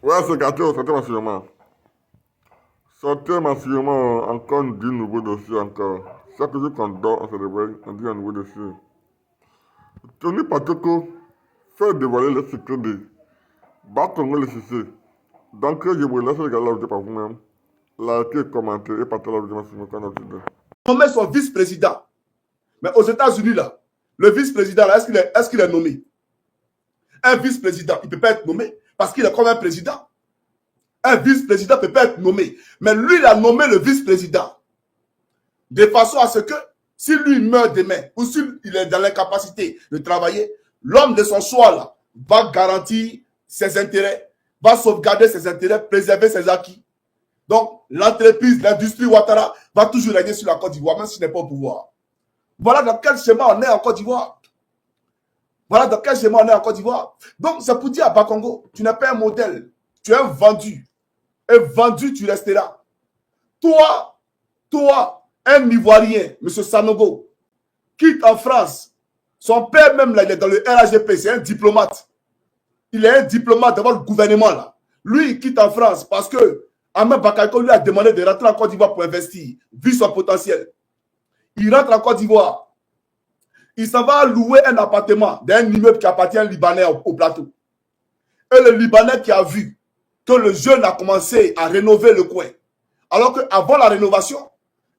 Ouais, c'est gâté, sortez massivement. Sortez massivement encore du nouveau dossier encore. Chaque jour qu'on dort, on se réveille, on dit un nouveau dossier. Tony Patoko fait dévoiler le secret de Bakongo le CC. Donc, je vous laisse regarder la vidéo par vous-même. Likez, commentez et partagez la vidéo sur mon canal YouTube. Nommer son vice-président. Mais aux États-Unis, là, le vice-président, là, est-ce qu'il est nommé? Un vice-président, il ne peut pas être nommé parce qu'il est comme un président. Un vice-président ne peut pas être nommé. Mais lui, il a nommé le vice-président. De façon à ce que, si lui meurt demain, ou s'il est dans l'incapacité de travailler, l'homme de son choix, là, va garantir ses intérêts, va sauvegarder ses intérêts, préserver ses acquis. Donc, l'entreprise, l'industrie Ouattara va toujours régner sur la Côte d'Ivoire, même s'il n'est pas au pouvoir. Voilà dans quel schéma on est en Côte d'Ivoire. Voilà dans quel schéma on est en Côte d'Ivoire. Donc, c'est pour dire à Bakongo, tu n'es pas un modèle. Tu es vendu. Et vendu, tu resteras. Toi, un Ivoirien, M. Sanogo, quitte en France. Son père même, là, il est dans le RAGP, c'est un diplomate. Il est un diplomate devant le gouvernement, là. Lui, il quitte en France parce que Ahmed Bakayoko lui a demandé de rentrer en Côte d'Ivoire pour investir, vu son potentiel. Il rentre en Côte d'Ivoire. Il s'en va louer un appartement d'un immeuble qui appartient au Libanais au plateau. Et le Libanais qui a vu que le jeune a commencé à rénover le coin, alors qu'avant la rénovation,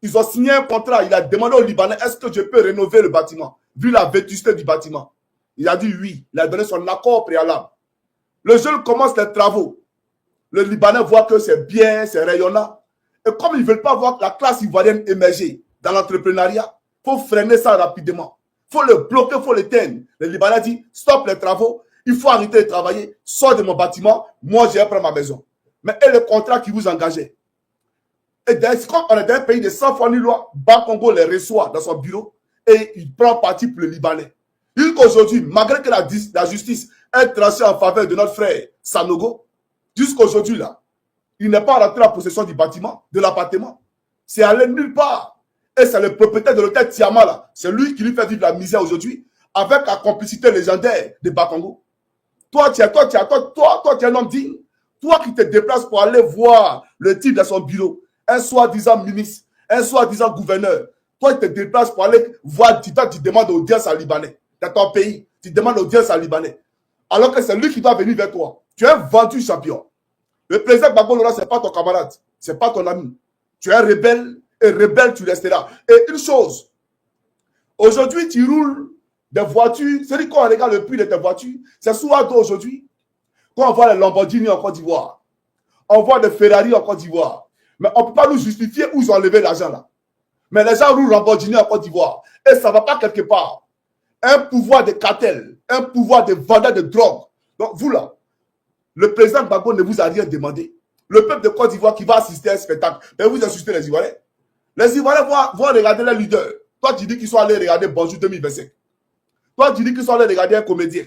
ils ont signé un contrat. Il a demandé au Libanais, est-ce que je peux rénover le bâtiment, vu la vétusté du bâtiment. Il a dit oui. Il a donné son accord préalable. Le jeune commence les travaux. Le Libanais voit que c'est bien, c'est rayonnant. Et comme ils ne veulent pas voir la classe ivoirienne émerger dans l'entrepreneuriat, il faut freiner ça rapidement. Il faut le bloquer, il faut l'éteindre. Le Libanais dit, stop les travaux, il faut arrêter de travailler, sors de mon bâtiment, moi je vais prendre ma maison. Mais et le contrat qui vous engageait. Et comme on est dans un pays de 100 fois ni loi, Bakongo les reçoit dans son bureau et il prend parti pour le Libanais. Jusqu'aujourd'hui, malgré que la justice est tranchée en faveur de notre frère Sanogo, jusqu'aujourd'hui là, il n'est pas rentré en possession du bâtiment, de l'appartement. C'est allé nulle part. Et c'est le propriétaire de l'hôtel Tiama là. C'est lui qui lui fait vivre la misère aujourd'hui avec la complicité légendaire de Bakongo. Toi, tu es un homme digne. Toi qui te déplaces pour aller voir le type dans son bureau, un soi-disant ministre, un soi-disant gouverneur. Toi, tu te déplaces pour aller voir, tu demandes audience à Libanais. Dans ton pays, tu demandes audience à Libanais. Alors que c'est lui qui doit venir vers toi. Tu es un vendu champion. Le président Gbagbo Laurent, ce n'est pas ton camarade, ce n'est pas ton ami. Tu es un rebelle et rebelle, tu resteras. Et une chose, aujourd'hui, tu roules des voitures. C'est-à-dire qu'on regarde le prix de tes voitures, c'est sous Ado aujourd'hui. Quand on voit les Lamborghini en Côte d'Ivoire, on voit des Ferrari en Côte d'Ivoire. Mais on ne peut pas nous justifier où ils ont enlevé l'argent là. Mais les gens roulent Lamborghini en Côte d'Ivoire. Et ça ne va pas quelque part. Un pouvoir de cartel, un pouvoir de vendeur de drogue. Donc vous là, le président Gbagbo ne vous a rien demandé. Le peuple de Côte d'Ivoire qui va assister à un spectacle, mais vous assistez les Ivoiriens. Les Ivoiriens vont regarder les leaders. Toi, tu dis qu'ils sont allés regarder Bonjour 2025. Toi, tu dis qu'ils sont allés regarder un comédien.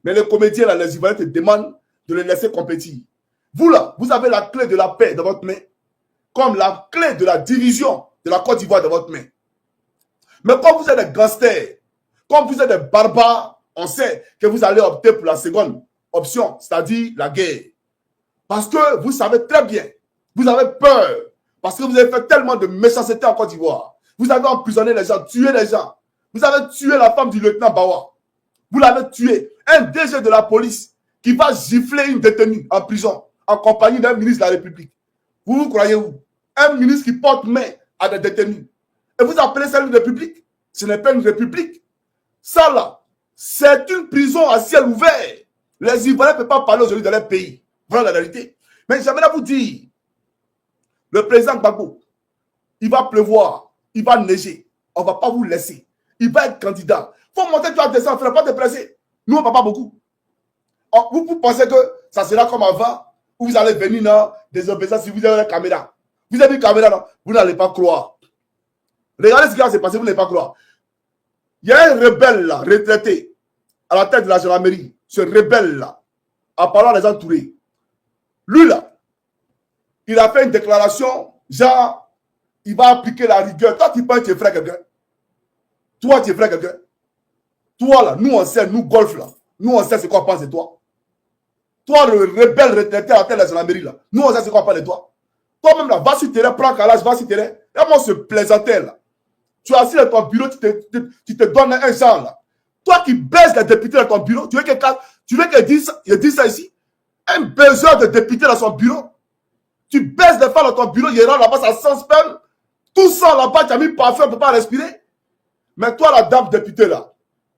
Mais les comédiens, là, les Ivoiriens te demandent de les laisser compétir. Vous, là, vous avez la clé de la paix dans votre main, comme la clé de la division de la Côte d'Ivoire dans votre main. Mais quand vous êtes des gangsters, quand vous êtes des barbares, on sait que vous allez opter pour la seconde option, c'est-à-dire la guerre. Parce que vous savez très bien, vous avez peur, parce que vous avez fait tellement de méchanceté en Côte d'Ivoire. Vous avez emprisonné les gens, tué les gens. Vous avez tué la femme du lieutenant Bawa. Vous l'avez tué. Un DG de la police qui va gifler une détenue en prison en compagnie d'un ministre de la République. Vous croyez où? Un ministre qui porte main à des détenus. Et vous appelez ça une république? Ce n'est pas une république. Ça là, c'est une prison à ciel ouvert. Les Ivoiriens ne peuvent pas parler aujourd'hui dans leur pays. Voilà la réalité. Mais j'aimerais vous dire, le président Gbagbo, il va pleuvoir, il va neiger. On ne va pas vous laisser. Il va être candidat. Il faut monter, tu vas descendre, il ne faut pas te presser. Nous, on ne va pas beaucoup. Vous pensez que ça sera comme avant, où vous allez venir dans des obéissances si vous avez la caméra. Vous avez une caméra, non? Vous n'allez pas croire. Regardez ce qui va se passer, vous n'allez pas croire. Il y a un rebelle là, retraité, à la tête de la gendarmerie. Ce rebelle là, en parlant des entourés. Lui là, il a fait une déclaration, genre, il va appliquer la rigueur. Toi, tu penses que tu es frère quelqu'un? Toi, tu es frère quelqu'un? Toi là, nous on sait, nous golf là, nous on sait ce qu'on pense de toi. Toi, le rebelle retraité à la tête de la gendarmerie, là. Nous, on sait ce qu'on parle de toi. Toi-même, là, va sur terrain, prends calage, va sur terrain. Et moi, ce plaisantais, là. Tu es assis dans ton bureau, tu te donnes un genre, là. Toi qui baisses les députés dans ton bureau, tu veux qu'il dise ça ici? Un besoin de député dans son bureau. Tu baisses les femmes dans ton bureau, il rentre là-bas, ça sent sperme. Tout ça là-bas, tu as mis parfum, on ne peut pas respirer. Mais toi, la dame députée, là,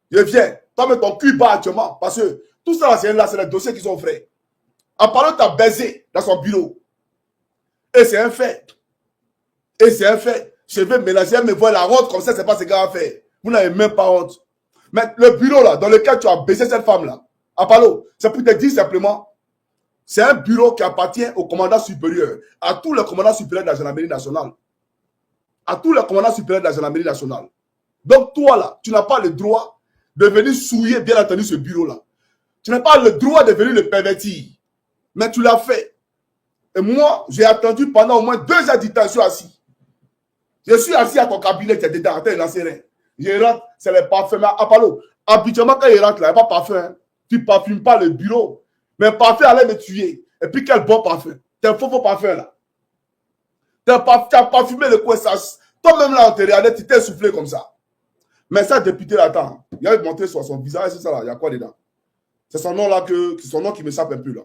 je viens. Toi, mais ton cul bat actuellement. Parce que tout ça, là, c'est les dossiers qui sont frais. En parlant, tu as baisé dans son bureau. Et c'est un fait. Et c'est un fait. Je vais mélanger, mais voir la honte comme ça, c'est pas ce qu'il a fait. Vous n'avez même pas honte. Mais le bureau, là, dans lequel tu as baisé cette femme-là, en parlant, c'est pour te dire simplement, c'est un bureau qui appartient au commandant supérieur, à tous les commandants supérieurs de la gendarmerie nationale. À tous les commandants supérieurs de la gendarmerie nationale. Donc, toi, là, tu n'as pas le droit de venir souiller, bien entendu, ce bureau-là. Tu n'as pas le droit de venir le pervertir. Mais tu l'as fait. Et moi, j'ai attendu pendant au moins 2 heures de temps, je suis assis. Je suis assis à ton cabinet, tu es dedans, tu es lancé rien. Je rentre, c'est le parfum. Mais habituellement, quand il rentre là, il n'y a pas de parfum. Hein. Tu ne parfumes pas le bureau. Mais le parfum allait me tuer. Et puis, quel bon parfum. C'est un faux parfum là. Tu as parfumé le coin. Toi-même là, on te regardait, tu t'es soufflé comme ça. Mais ça, député là, attends. Il a montré sur son visage, c'est ça là. Il y a quoi dedans? C'est son nom là, son nom qui me sape un peu là.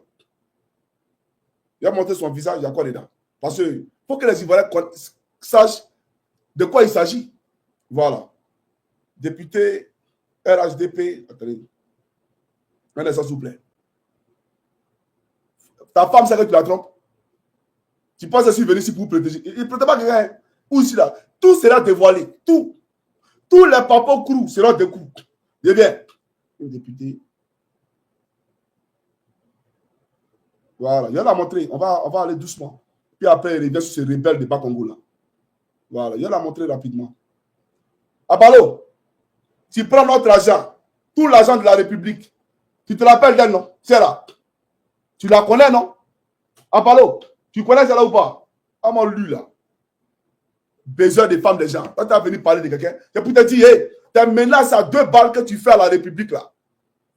Il a montré son visage, il y a quoi dedans? Parce qu'il faut que les Ivoiriens sachent de quoi il s'agit. Voilà. Député RHDP. Attendez. Un instant, s'il vous plaît. Ta femme, c'est que tu la trompes. Tu penses que je suis venu ici pour vous protéger. Il ne protège pas quelqu'un. Ou ici là. Tout sera dévoilé. Tout. Tous les papas crous seront découpés. Eh bien, un député. Voilà. Il y en a montré. On va aller doucement. Puis après, il revient sur ces rebelles de Bas-Congo là. Voilà. Il y en a montré rapidement. Abalo, tu prends notre argent. Tout l'argent de la République. Tu te rappelles d'elle, non? C'est là. Tu la connais, non? Abalo, tu connais celle-là ou pas? Ah, mon lui, là. Besoin des femmes, des gens. Quand tu es venu parler de quelqu'un, c'est pour te dire, hey, tes menaces à 2 balles que tu fais à la République, là.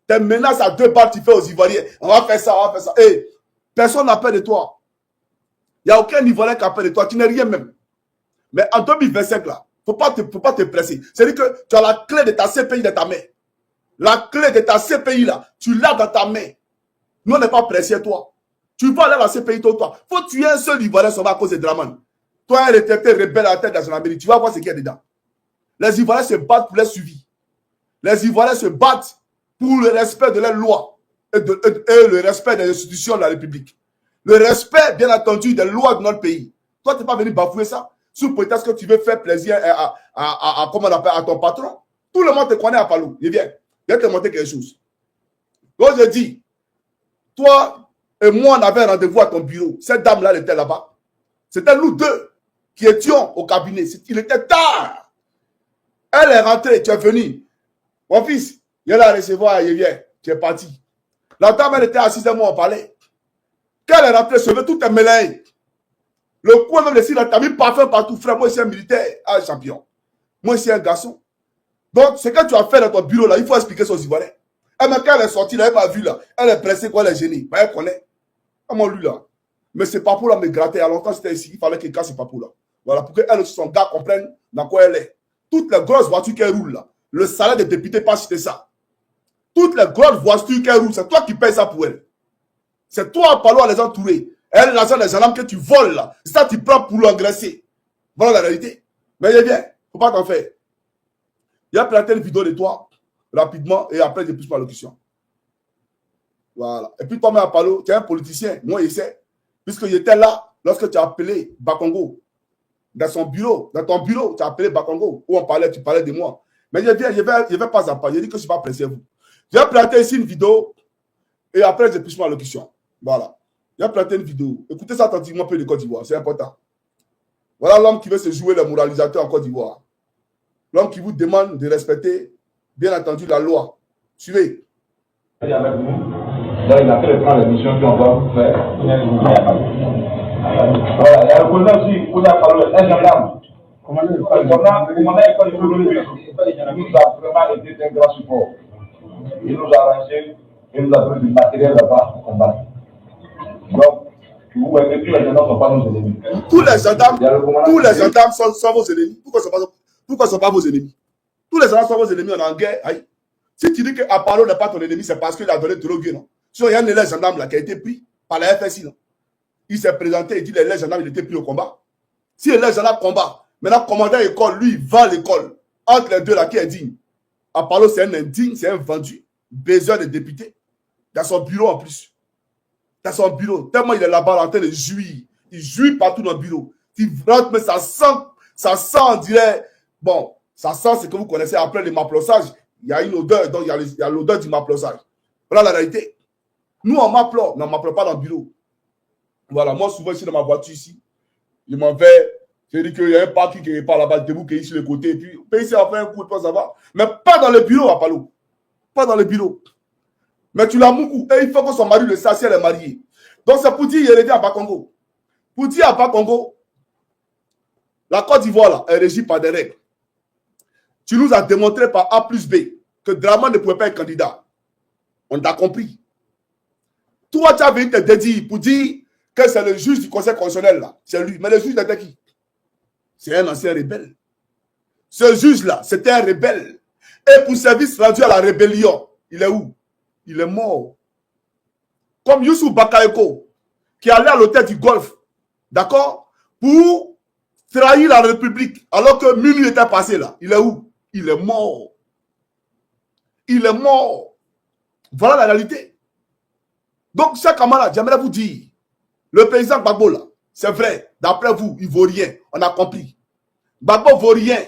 Tes menaces à 2 balles que tu fais aux Ivoiriens. On va faire ça, on va faire ça. Hey, personne n'a peur de toi. Il n'y a aucun Ivoirien qui a peur de toi. Tu n'es rien même. Mais en 2025, là, faut pas te presser. C'est-à-dire que tu as la clé de ta CPI dans ta main. La clé de ta CPI, là, tu l'as dans ta main. Nous, on n'est pas pressés, toi. Tu vas aller à la CPI, toi. Faut tuer un seul Ivoirien sauvé à cause de Draman. Toi, un retraité rebelle à la tête de la gendarmerie, tu vas voir ce qu'il y a dedans. Les Ivoiriens se battent pour leur suivi. Les Ivoiriens se battent pour le respect de leurs lois et le respect des institutions de la République. Le respect, bien entendu, des lois de notre pays. Toi, tu n'es pas venu bafouer ça sous prétexte que tu veux faire plaisir comment on appelle, à ton patron. Tout le monde te connaît à Palou. Il vient te montrer quelque chose. Donc, je dis, toi et moi, on avait un rendez-vous à ton bureau. Cette dame-là, elle était là-bas. C'était nous deux qui étions au cabinet. Il était tard. Elle est rentrée, tu es venu. Mon fils, il est là à recevoir, il vient. Tu es parti. La dame, elle était assise à moi, on parlait. Quand elle est rentrée, se veut tout est mélangé. Le coin même de s'il a mis parfum partout, frère. Moi, je suis un militaire, un champion. Moi, je suis un garçon. Donc, ce que tu as fait dans ton bureau, là, il faut expliquer ça aux Ivoiriens. Et même quand elle est sortie, elle n'a pas vu, là. Elle est pressée, quoi, elle est gênée. Mais elle connaît. Comment lui, là. Mais ce papou là me grattait. À longtemps, c'était ici. Il fallait qu'il casse ce papou là. Voilà, pour qu'elle et son gars comprennent dans quoi elle est. Toutes les grosses voitures qu'elle roule là, le salaire des députés passe citer ça. Toutes les grosses voitures qu'elle roule, c'est toi qui payes ça pour elle. C'est toi, Palo, à les entourer. Elle, l'argent des gendarmes que tu voles là, c'est ça que tu prends pour l'engraisser. Voilà la réalité. Mais il est bien, faut pas t'en faire. Il a planté une vidéo de toi, rapidement, et après, je pousse ma locution. Voilà. Et puis, toi-même, Palo, tu es un politicien. Moi, il sait. Puisque j'étais là lorsque tu as appelé Bas-Congo. Dans son bureau, dans ton bureau, tu as appelé Bas-Congo. Où tu parlais de moi. Mais je vais pas à pas. Je dis que je ne suis pas pressé vous. J'ai planté ici une vidéo. Et après, je pousse ma locution. Voilà. J'ai planté une vidéo. Écoutez ça attentivement un peu de Côte d'Ivoire. C'est important. Voilà l'homme qui veut se jouer le moralisateur en Côte d'Ivoire. L'homme qui vous demande de respecter, bien entendu, la loi. Suivez. Il a fait le plan de mission qu'on va faire. Voilà, il y a le commandant aussi, on a parlé, un gendarme. Le commandant est nous a vraiment été un grand support. Il nous a arrangé et nous avons du matériel là-bas pour combattre. Donc, vous voyez que tous les gendarmes ne sont pas nos ennemis. Tous les gendarmes sont vos ennemis. Pourquoi ils ne sont pas vos ennemis? Tous les gendarmes sont vos ennemis, on est en guerre. Aïe. Si tu dis que Apollo n'est pas ton ennemi, c'est parce qu'il a donné de l'eau, non? Sinon, il y a un élève gendarme là qui a été pris par la FSI, non? Il s'est présenté et dit l'élève gendarme, il était pris au combat. Si l'élève gendarme combat, maintenant, commandant école, lui, il vend l'école. Entre les deux là, qui est digne? Apollo, c'est un indigne, c'est un vendu. Besoin de député. Dans son bureau en plus. Dans son bureau. Tellement il est là-bas en train de jouir. Il jouit partout dans le bureau. Il rentre, mais ça sent, on dirait. Bon, ça sent ce que vous connaissez après le maplossage. Il y a une odeur, donc il y a l'odeur du maplossage. Voilà la réalité. Nous, on m'applaud, mais on ne m'applaud pas dans le bureau. Voilà, moi, souvent, ici, dans ma voiture, ici, je m'en vais. Je dis qu'il y a un parking qui n'est pas là-bas, debout, qui est sur le côté, et puis, ici, on fait un coup, et puis ça va. Mais pas dans le bureau, Apollo. Pas dans le bureau. Mais tu l'as beaucoup. Et il faut que son mari le sache si elle est mariée. Donc, c'est pour dire, il est revenu à Bas-Congo. Pour dire à Bas-Congo, la Côte d'Ivoire, là, est régie par des règles. Tu nous as démontré par A plus B que Draman ne pouvait pas être candidat. On t'a compris. Toi, tu avais te dédier pour dire que c'est le juge du Conseil constitutionnel, là. C'est lui. Mais le juge était qui? C'est un ancien rebelle. Ce juge-là, c'était un rebelle. Et pour service rendu à la rébellion, il est où? Il est mort. Comme Youssou Bakayoko, qui allait à l'hôtel du Golfe, d'accord, pour trahir la République, alors que minuit était passé là. Il est où? Il est mort. Il est mort. Voilà la réalité. Donc, chers camarades, j'aimerais vous dire, le président Gbagbo là, c'est vrai, d'après vous, il ne vaut rien. On a compris. Gbagbo ne vaut rien.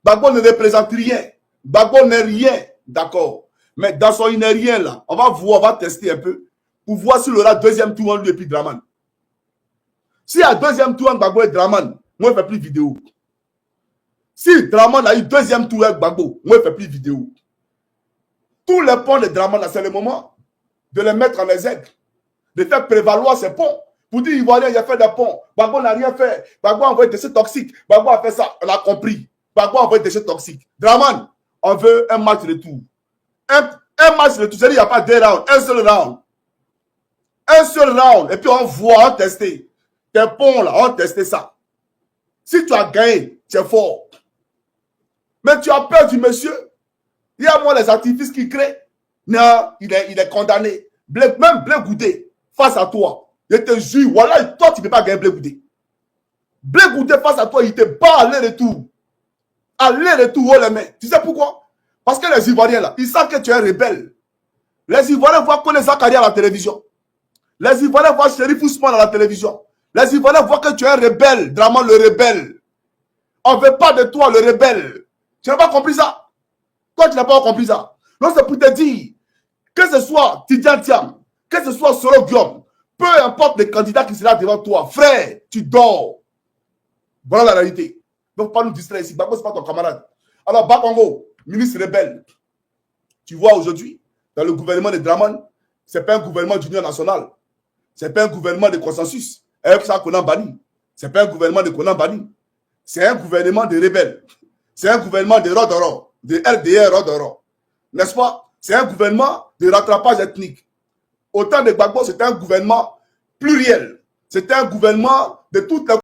Gbagbo ne représente rien. Gbagbo n'est rien. D'accord. Mais dans son il n'est rien là, on va voir, on va tester un peu pour voir s'il aura deuxième tour en lui et puis Draman. S'il y a deuxième tour en Gbagbo et Draman, moi je ne fais plus vidéo. Si Draman a eu deuxième tour avec Gbagbo, moi je ne fais plus vidéo. Tous les ponts de Draman, c'est le moment de les mettre en exergue, de faire prévaloir ces ponts. Pour dire, Ivoirien, il a fait des ponts. Gbagbo n'a rien fait. Gbagbo a envoyé des déchets toxiques. Gbagbo a fait ça. On a compris. Gbagbo a envoyé des déchets toxiques. Draman, on veut un match retour. Un match retour. C'est-à-dire, il n'y a pas deux rounds. Un seul round. Un seul round. Et puis, on voit, on teste. Tes ponts, là, on teste ça. Si tu as gagné, tu es fort. Mais tu as perdu, monsieur. Il y a moi les activistes qui créent. Non, il est condamné. Même Blé Goudé, face à toi. Je te jure, voilà, toi, tu ne peux pas gagner Blé Goudé. Blé Goudé, face à toi, il te bat aller-retour. Aller-retour, haut les mains. Tu sais pourquoi? Parce que les Ivoiriens, là, ils savent que tu es un rebelle. Les Ivoiriens voient Kone Zakari à la télévision. Les Ivoiriens voient Chérif Ousmane à la télévision. Les Ivoiriens voient que tu es un rebelle, Draman le rebelle. On ne veut pas de toi, le rebelle. Tu n'as pas compris ça? Toi, tu n'as pas compris ça. Donc, c'est pour te dire, que ce soit Tidjane Thiam, que ce soit Soro Guillaume, peu importe le candidat qui sera devant toi, frère, tu dors. Voilà la réalité. Donc, pas nous distraire ici. Gbagbo, ce n'est pas ton camarade. Alors, Bas-Congo, ministre rebelle, tu vois aujourd'hui, dans le gouvernement de Draman, ce n'est pas un gouvernement d'union nationale. Ce n'est pas un gouvernement de consensus. Avec ça, qu'on a banni. Ce n'est pas un gouvernement de Konan Bani. C'est un gouvernement de rebelles. C'est un gouvernement de Rodoro, de RDR Rodoro. N'est-ce pas? C'est un gouvernement de rattrapage ethnique. Au temps de Gbagbo, c'était un gouvernement pluriel. C'était un gouvernement de toutes les